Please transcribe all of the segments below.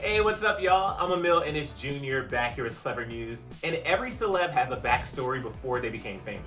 Hey, what's up, y'all? I'm Emil Ennis Jr. back here with Clever News. And every celeb has a backstory before they became famous.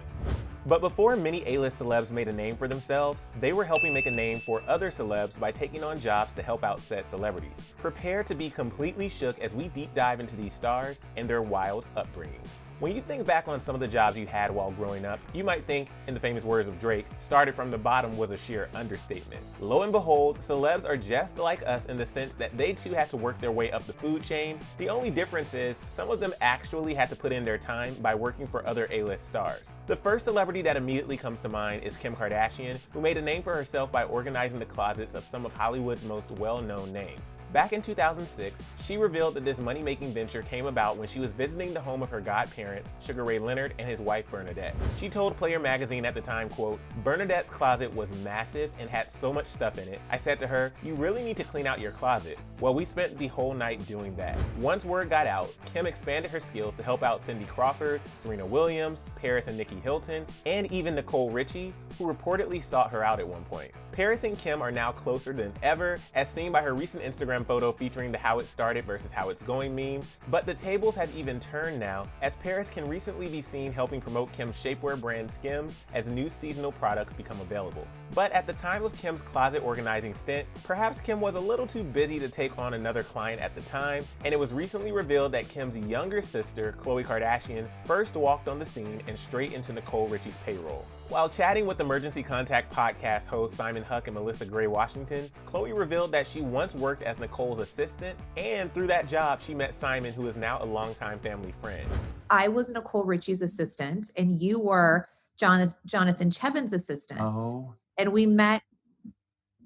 But before many A-list celebs made a name for themselves, they were helping make a name for other celebs by taking on jobs to help out said celebrities. Prepare to be completely shook as we deep dive into these stars and their wild upbringings. When you think back on some of the jobs you had while growing up, you might think, in the famous words of Drake, started from the bottom was a sheer understatement. Lo and behold, celebs are just like us in the sense that they too had to work their way up the food chain. The only difference is some of them actually had to put in their time by working for other A-list stars. The first celebrity that immediately comes to mind is Kim Kardashian, who made a name for herself by organizing the closets of some of Hollywood's most well-known names. Back in 2006, she revealed that this money-making venture came about when she was visiting the home of her godparents, Sugar Ray Leonard, and his wife Bernadette. She told Player magazine at the time, quote, "Bernadette's closet was massive and had so much stuff in it. I said to her, you really need to clean out your closet. Well, we spent the whole night doing that." Once word got out, Kim expanded her skills to help out Cindy Crawford, Serena Williams, Paris and Nikki Hilton, and even Nicole Richie, who reportedly sought her out at one point. Paris and Kim are now closer than ever, as seen by her recent Instagram photo featuring the How It Started versus How It's Going meme. But the tables have even turned now, as Paris can recently be seen helping promote Kim's shapewear brand Skims as new seasonal products become available. But at the time of Kim's closet organizing stint, perhaps Kim was a little too busy to take on another client at the time, and it was recently revealed that Kim's younger sister, Khloe Kardashian, first walked on the scene and straight into Nicole Richie's payroll. While chatting with Emergency Contact podcast hosts Simon Huck and Melissa Gray Washington, Khloe revealed that she once worked as Nicole's assistant, and through that job, she met Simon, who is now a longtime family friend. I was Nicole Richie's assistant, and you were Jonathan Cheban's assistant. Oh. And we met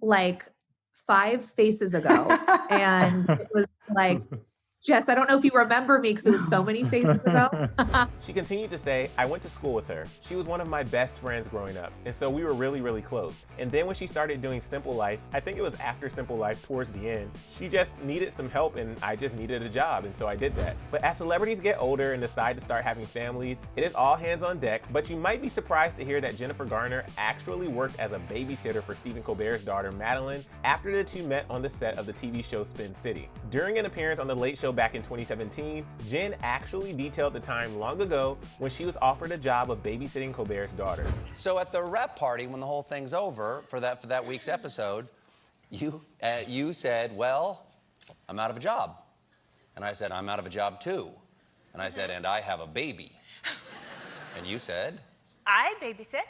like 5 faces ago, and it was like, Jess, I don't know if you remember me because it was so many faces ago. She continued to say, "I went to school with her. She was one of my best friends growing up, and so we were really, really close. And then when she started doing Simple Life, I think it was after Simple Life towards the end, she just needed some help and I just needed a job, and so I did that." But as celebrities get older and decide to start having families, it is all hands on deck, but you might be surprised to hear that Jennifer Garner actually worked as a babysitter for Stephen Colbert's daughter, Madeline, after the two met on the set of the TV show Spin City. During an appearance on The Late Show back in 2017, Jen actually detailed the time long ago when she was offered a job of babysitting Colbert's daughter. So at the rep party, when the whole thing's over for that week's episode, you said, "Well, I'm out of a job," and I said, "I'm out of a job too," and I said, "And I have a baby," and you said, "I babysit."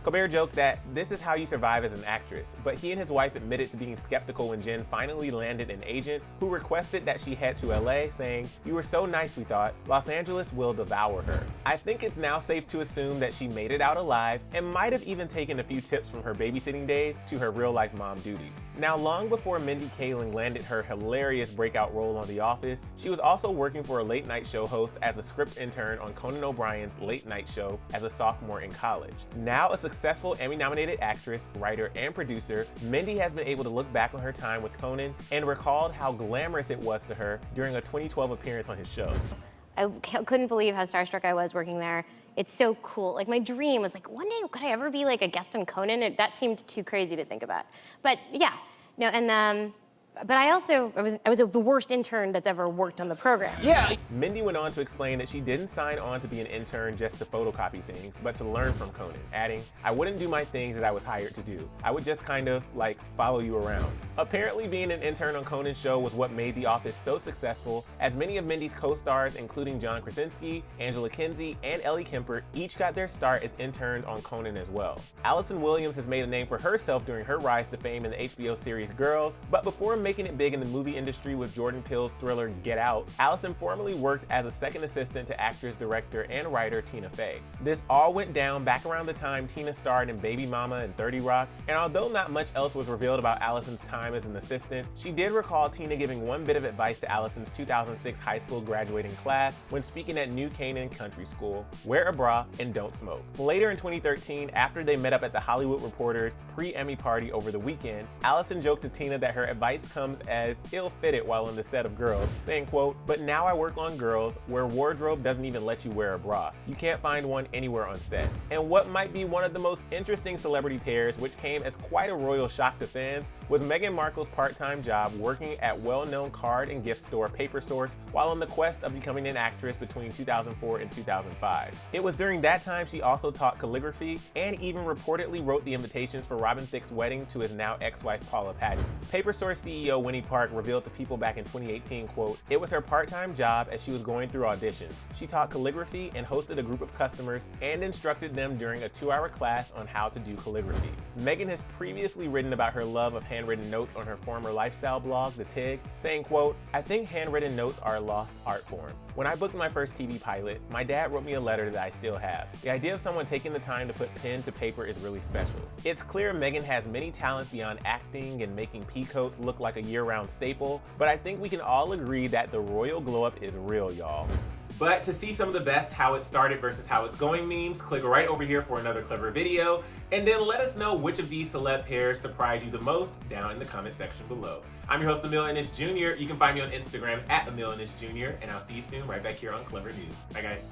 Colbert joked that this is how you survive as an actress, but he and his wife admitted to being skeptical when Jen finally landed an agent who requested that she head to LA, saying, "You were so nice, we thought. Los Angeles will devour her." I think it's now safe to assume that she made it out alive and might have even taken a few tips from her babysitting days to her real-life mom duties. Now, long before Mindy Kaling landed her hilarious breakout role on The Office, she was also working for a late-night show host as a script intern on Conan O'Brien's Late Night Show as a sophomore in college. Now a successful Emmy-nominated actress, writer, and producer, Mindy has been able to look back on her time with Conan and recalled how glamorous it was to her during a 2012 appearance on his show. I couldn't believe how starstruck I was working there. It's so cool. Like, my dream was like, one day could I ever be like a guest on Conan? That seemed too crazy to think about. But yeah, no, and but I was the worst intern that's ever worked on the program. "Yeah." Mindy went on to explain that she didn't sign on to be an intern just to photocopy things, but to learn from Conan, adding, "I wouldn't do my things that I was hired to do. I would just kind of, like, follow you around." Apparently, being an intern on Conan's show was what made The Office so successful, as many of Mindy's co-stars, including John Krasinski, Angela Kinsey, and Ellie Kemper, each got their start as interns on Conan as well. Allison Williams has made a name for herself during her rise to fame in the HBO series Girls, but before making it big in the movie industry with Jordan Peele's thriller Get Out, Allison formerly worked as a second assistant to actress, director, and writer Tina Fey. This all went down back around the time Tina starred in Baby Mama and 30 Rock, and although not much else was revealed about Allison's time as an assistant, she did recall Tina giving one bit of advice to Allison's 2006 high school graduating class when speaking at New Canaan Country School: "Wear a bra and don't smoke." Later in 2013, after they met up at the Hollywood Reporter's pre-Emmy party over the weekend, Allison joked to Tina that her advice comes as ill-fitted while on the set of Girls, saying, quote, "But now I work on Girls where wardrobe doesn't even let you wear a bra. You can't find one anywhere on set." And what might be one of the most interesting celebrity pairs, which came as quite a royal shock to fans, was Meghan Markle's part-time job working at well-known card and gift store Paper Source while on the quest of becoming an actress between 2004 and 2005. It was during that time she also taught calligraphy and even reportedly wrote the invitations for Robin Thicke's wedding to his now ex-wife Paula Patton. Paper Source CEO Winnie Park revealed to People back in 2018, quote, "It was her part-time job as she was going through auditions. She taught calligraphy and hosted a group of customers and instructed them during a 2-hour class on how to do calligraphy." Meghan has previously written about her love of handwritten notes on her former lifestyle blog, The Tig, saying, quote, "I think handwritten notes are a lost art form. When I booked my first TV pilot, my dad wrote me a letter that I still have. The idea of someone taking the time to put pen to paper is really special." It's clear Meghan has many talents beyond acting and making peacoats look like a year-round staple, but I think we can all agree that the royal glow-up is real, y'all. But to see some of the best how it started versus how it's going memes, click right over here for another clever video, and then let us know which of these celeb pairs surprised you the most down in the comment section below. I'm your host, Emil Ennis Jr. You can find me on Instagram at Emil Ennis Jr., and I'll see you soon right back here on Clever News. Bye, guys.